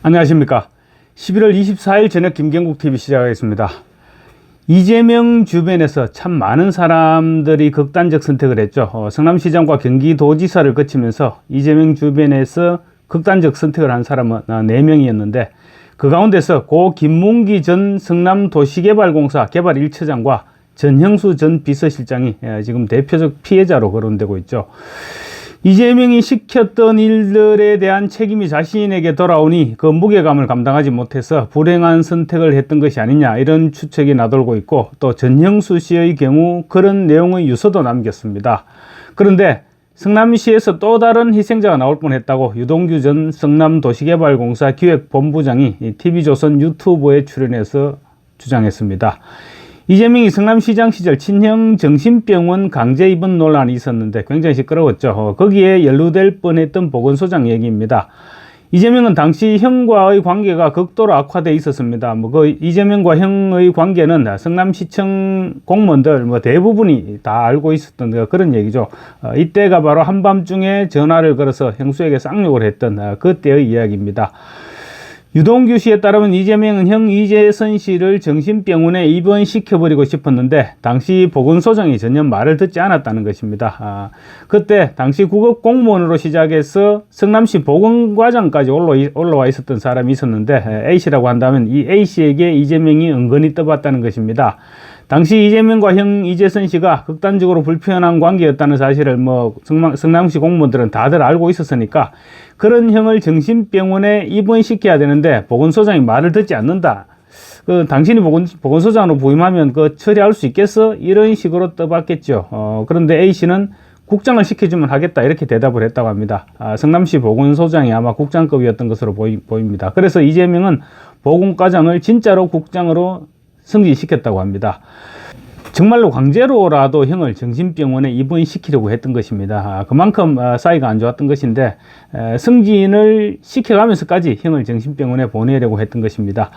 안녕하십니까. 11월 24일 저녁 김경국TV 시작하겠습니다. 이재명 주변에서 참 많은 사람들이 극단적 선택을 했죠. 성남시장과 경기도지사를 거치면서 이재명 주변에서 극단적 선택을 한 사람은 4명이었는데 그 가운데서 고 김문기 전 성남도시개발공사 개발 1처장과 전형수 전 비서실장이 지금 대표적 피해자로 거론되고 있죠. 이재명이 시켰던 일들에 대한 책임이 자신에게 돌아오니 그 무게감을 감당하지 못해서 불행한 선택을 했던 것이 아니냐, 이런 추측이 나돌고 있고, 또 전형수 씨의 경우 그런 내용의 유서도 남겼습니다. 그런데 성남시에서 또 다른 희생자가 나올 뻔했다고 유동규 전 성남도시개발공사 기획본부장이 TV조선 유튜브에 출연해서 주장했습니다. 이재명이 성남시장 시절 친형 정신병원 강제 입원 논란이 있었는데 굉장히 시끄러웠죠. 거기에 연루될 뻔했던 보건소장 얘기입니다. 이재명은 당시 형과의 관계가 극도로 악화되어 있었습니다. 이재명과 형의 관계는 성남시청 공무원들 대부분이 다 알고 있었던 그런 얘기죠. 이때가 바로 한밤중에 전화를 걸어서 형수에게 쌍욕을 했던 그때의 이야기입니다. 유동규 씨에 따르면 이재명은 형 이재선 씨를 정신병원에 입원시켜버리고 싶었는데 당시 보건소장이 전혀 말을 듣지 않았다는 것입니다. 그때 당시 구급 공무원으로 시작해서 성남시 보건과장까지 올라와 있었던 사람이 있었는데 A씨라고 한다면 이 A씨에게 이재명이 은근히 떠봤다는 것입니다. 당시 이재명과 형 이재선 씨가 극단적으로 불편한 관계였다는 사실을 성남시 공무원들은 다들 알고 있었으니까 그런 형을 정신병원에 입원시켜야 되는데 보건소장이 말을 듣지 않는다. 당신이 보건소장으로 부임하면 처리할 수 있겠어? 이런 식으로 떠봤겠죠. 그런데 A씨는 국장을 시켜주면 하겠다, 이렇게 대답을 했다고 합니다. 성남시 보건소장이 아마 국장급이었던 것으로 보입니다. 그래서 이재명은 보건과장을 진짜로 국장으로 승진시켰다고 합니다. 정말로 강제로라도 형을 정신병원에 입원시키려고 했던 것입니다. 그만큼 사이가 안 좋았던 것인데 승진을 시켜가면서까지 형을 정신병원에 보내려고 했던 것입니다.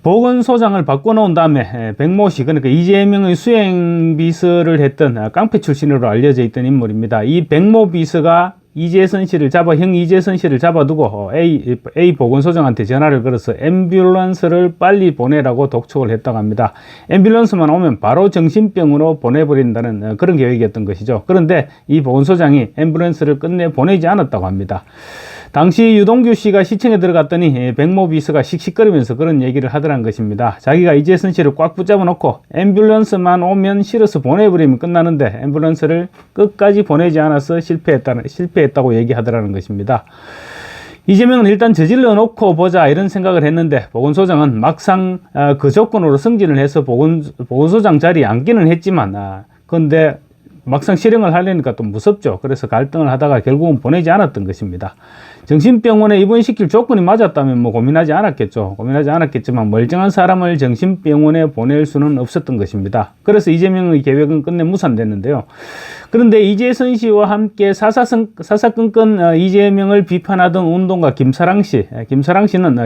보건소장을 바꿔놓은 다음에 백모 씨, 그러니까 이재명의 수행비서를 했던 깡패 출신으로 알려져 있던 인물입니다. 이 백모 비서가 형 이재선 씨를 잡아두고 A 보건소장한테 전화를 걸어서 앰뷸런스를 빨리 보내라고 독촉을 했다고 합니다. 앰뷸런스만 오면 바로 정신병으로 보내버린다는 그런 계획이었던 것이죠. 그런데 이 보건소장이 앰뷸런스를 끝내 보내지 않았다고 합니다. 당시 유동규 씨가 시청에 들어갔더니 백모 비서가 씩씩거리면서 그런 얘기를 하더란 것입니다. 자기가 이재선 씨를 꽉 붙잡아 놓고 앰뷸런스만 오면 실어서 보내버리면 끝나는데 앰뷸런스를 끝까지 보내지 않아서 실패했다고 얘기하더라는 것입니다. 이재명은 일단 저질러 놓고 보자, 이런 생각을 했는데 보건소장은 막상 그 조건으로 승진을 해서 보건소장 자리에 앉기는 했지만 그런데 막상 실행을 하려니까 또 무섭죠. 그래서 갈등을 하다가 결국은 보내지 않았던 것입니다. 정신병원에 입원시킬 조건이 맞았다면 고민하지 않았겠지만 멀쩡한 사람을 정신병원에 보낼 수는 없었던 것입니다. 그래서 이재명의 계획은 끝내 무산됐는데요. 그런데 이재선 씨와 함께 사사건건 이재명을 비판하던 운동가 김사랑 씨는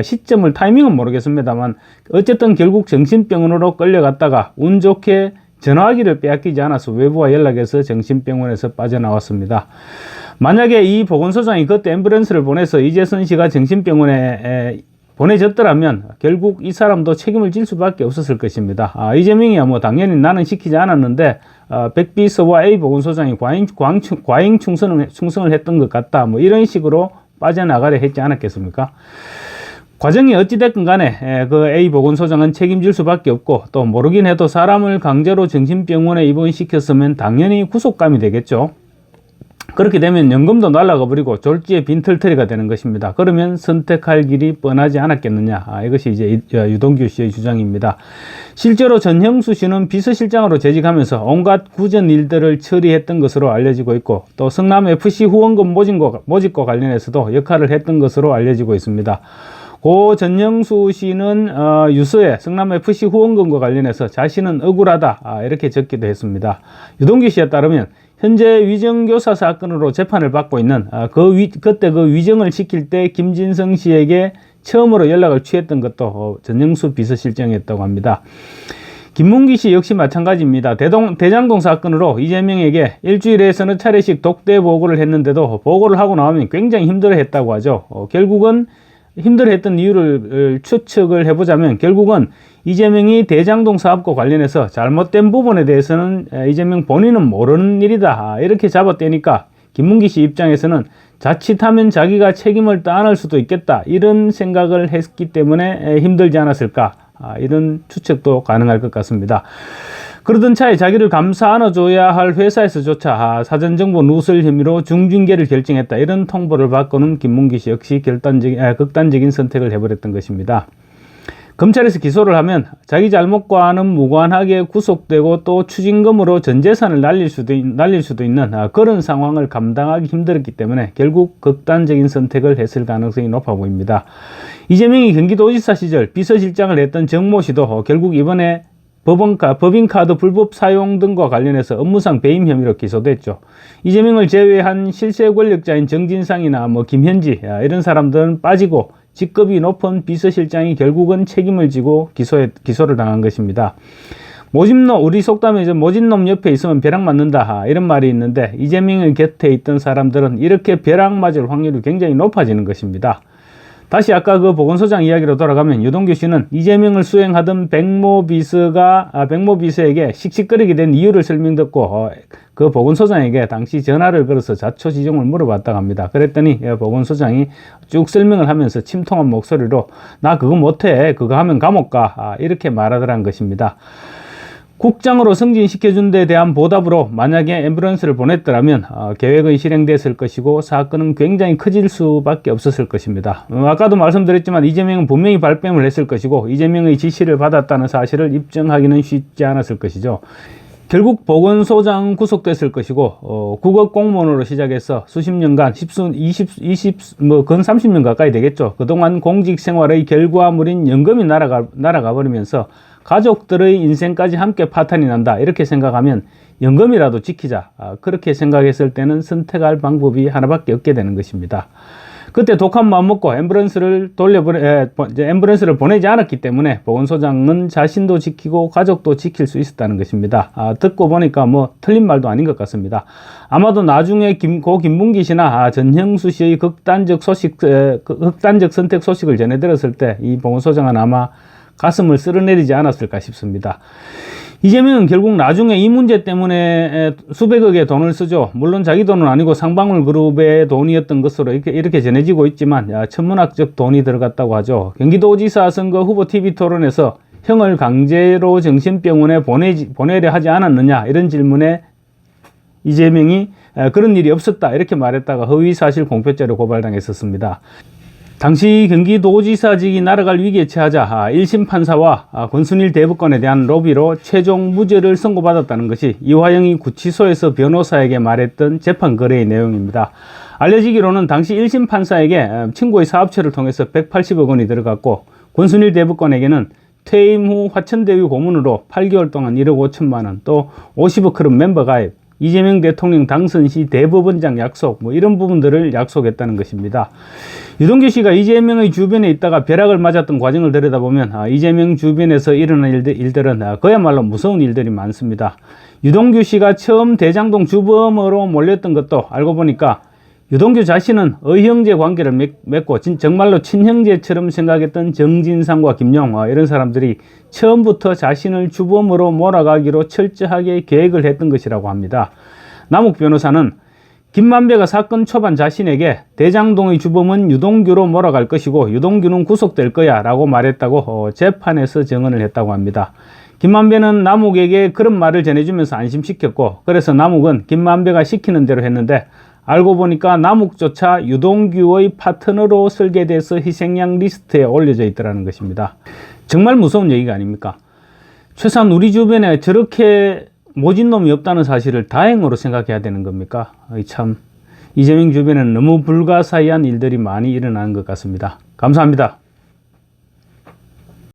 타이밍은 모르겠습니다만 어쨌든 결국 정신병원으로 끌려갔다가 운 좋게 전화기를 빼앗기지 않아서 외부와 연락해서 정신병원에서 빠져나왔습니다. 만약에 이 보건소장이 그때 앰뷸런스를 보내서 이재선 씨가 정신병원에 보내졌더라면 결국 이 사람도 책임을 질 수밖에 없었을 것입니다. 이재명이야 당연히 나는 시키지 않았는데 백비서와 A 보건소장이 과잉 충성을 했던 것 같다, 이런 식으로 빠져나가려 했지 않았겠습니까? 과정이 어찌됐건 간에 그 A 보건소장은 책임질 수밖에 없고, 또 모르긴 해도 사람을 강제로 정신병원에 입원시켰으면 당연히 구속감이 되겠죠. 그렇게 되면 연금도 날아가 버리고 졸지에 빈털터리가 되는 것입니다. 그러면 선택할 길이 뻔하지 않았겠느냐, 이것이 이제 유동규 씨의 주장입니다. 실제로 전형수 씨는 비서실장으로 재직하면서 온갖 구전 일들을 처리했던 것으로 알려지고 있고, 또 성남FC 후원금 모집과 관련해서도 역할을 했던 것으로 알려지고 있습니다. 고 전형수 씨는 유서에 성남FC 후원금과 관련해서 자신은 억울하다, 이렇게 적기도 했습니다. 유동규 씨에 따르면 현재 위정교사 사건으로 재판을 받고 있는 그때 그 위정을 시킬 때 김진성 씨에게 처음으로 연락을 취했던 것도 전형수 비서실장이었다고 합니다. 김문기 씨 역시 마찬가지입니다. 대장동 사건으로 이재명에게 일주일에 서너 차례씩 독대 보고를 했는데도 보고를 하고 나오면 굉장히 힘들어했다고 하죠. 결국은 힘들어했던 이유를 추측을 해보자면 결국은 이재명이 대장동 사업과 관련해서 잘못된 부분에 대해서는 이재명 본인은 모르는 일이다 이렇게 잡아떼니까 김문기 씨 입장에서는 자칫하면 자기가 책임을 떠안을 수도 있겠다 이런 생각을 했기 때문에 힘들지 않았을까 이런 추측도 가능할 것 같습니다. 그러던 차에 자기를 감싸 안아줘야 할 회사에서조차 사전정보 누설 혐의로 중징계를 결정했다 이런 통보를 받고는 김문기 씨 역시 극단적인 선택을 해버렸던 것입니다. 검찰에서 기소를 하면 자기 잘못과는 무관하게 구속되고 또 추징금으로 전 재산을 날릴 수도 있는 그런 상황을 감당하기 힘들었기 때문에 결국 극단적인 선택을 했을 가능성이 높아 보입니다. 이재명이 경기도지사 시절 비서실장을 했던 정모 씨도 결국 이번에 법인카드 불법 사용 등과 관련해서 업무상 배임 혐의로 기소됐죠. 이재명을 제외한 실세 권력자인 정진상이나 김현지 이런 사람들은 빠지고 직급이 높은 비서실장이 결국은 책임을 지고 기소를 당한 것입니다. 모진놈, 우리 속담에 모진놈 옆에 있으면 벼락 맞는다 이런 말이 있는데 이재명의 곁에 있던 사람들은 이렇게 벼락 맞을 확률이 굉장히 높아지는 것입니다. 다시 아까 그 보건소장 이야기로 돌아가면 유동규 씨는 이재명을 수행하던 백모 비서에게 씩씩거리게 된 이유를 설명 듣고 그 보건소장에게 당시 전화를 걸어서 자초지종을 물어봤다고 합니다. 그랬더니 보건소장이 쭉 설명을 하면서 침통한 목소리로 나 그거 못해, 그거 하면 감옥 가 이렇게 말하더란 것입니다. 국장으로 승진시켜준 데 대한 보답으로 만약에 앰뷸런스를 보냈더라면 계획은 실행됐을 것이고 사건은 굉장히 커질 수밖에 없었을 것입니다. 아까도 말씀드렸지만 이재명은 분명히 발뺌을 했을 것이고 이재명의 지시를 받았다는 사실을 입증하기는 쉽지 않았을 것이죠. 결국 보건소장 구속됐을 것이고 국업공무원으로 시작해서 수십 년간 근 30년 가까이 되겠죠. 그동안 공직 생활의 결과물인 연금이 날아가 버리면서 가족들의 인생까지 함께 파탄이 난다 이렇게 생각하면 연금이라도 지키자 그렇게 생각했을 때는 선택할 방법이 하나밖에 없게 되는 것입니다. 그때 독한 마음 먹고 앰뷸런스를 보내지 않았기 때문에 보건소장은 자신도 지키고 가족도 지킬 수 있었다는 것입니다. 듣고 보니까 틀린 말도 아닌 것 같습니다. 아마도 나중에 김문기 씨나 전형수 씨의 극단적 선택 소식을 전해 들었을 때 이 보건소장은 아마 가슴을 쓸어내리지 않았을까 싶습니다. 이재명은 결국 나중에 이 문제 때문에 수백억의 돈을 쓰죠. 물론 자기 돈은 아니고 상방울 그룹의 돈이었던 것으로 이렇게 전해지고 있지만 천문학적 돈이 들어갔다고 하죠. 경기도지사 선거 후보 TV 토론에서 형을 강제로 정신병원에 보내려 하지 않았느냐 이런 질문에 이재명이 그런 일이 없었다 이렇게 말했다가 허위사실 공표죄로 고발당했었습니다. 당시 경기도지사직이 날아갈 위기에 처하자 1심 판사와 권순일 대법관에 대한 로비로 최종 무죄를 선고받았다는 것이 이화영이 구치소에서 변호사에게 말했던 재판 거래의 내용입니다. 알려지기로는 당시 1심 판사에게 친구의 사업체를 통해서 180억 원이 들어갔고 권순일 대법관에게는 퇴임 후 화천대유 고문으로 8개월 동안 1억 5천만 원, 또 50억 클럽 멤버 가입, 이재명 대통령 당선 시 대법원장 약속 이런 부분들을 약속했다는 것입니다. 유동규 씨가 이재명의 주변에 있다가 벼락을 맞았던 과정을 들여다보면 이재명 주변에서 일어난 일들은 그야말로 무서운 일들이 많습니다. 유동규 씨가 처음 대장동 주범으로 몰렸던 것도 알고 보니까 유동규 자신은 의형제 관계를 맺고 정말로 친형제처럼 생각했던 정진상과 김용 이런 사람들이 처음부터 자신을 주범으로 몰아가기로 철저하게 계획을 했던 것이라고 합니다. 남욱 변호사는 김만배가 사건 초반 자신에게 대장동의 주범은 유동규로 몰아갈 것이고 유동규는 구속될 거야 라고 말했다고 재판에서 증언을 했다고 합니다. 김만배는 남욱에게 그런 말을 전해주면서 안심시켰고 그래서 남욱은 김만배가 시키는 대로 했는데 알고 보니까 남욱조차 유동규의 파트너로 설계돼서 희생양 리스트에 올려져 있더라는 것입니다. 정말 무서운 얘기가 아닙니까? 최소한 우리 주변에 저렇게 모진 놈이 없다는 사실을 다행으로 생각해야 되는 겁니까? 참 이재명 주변에는 너무 불가사의한 일들이 많이 일어나는 것 같습니다. 감사합니다.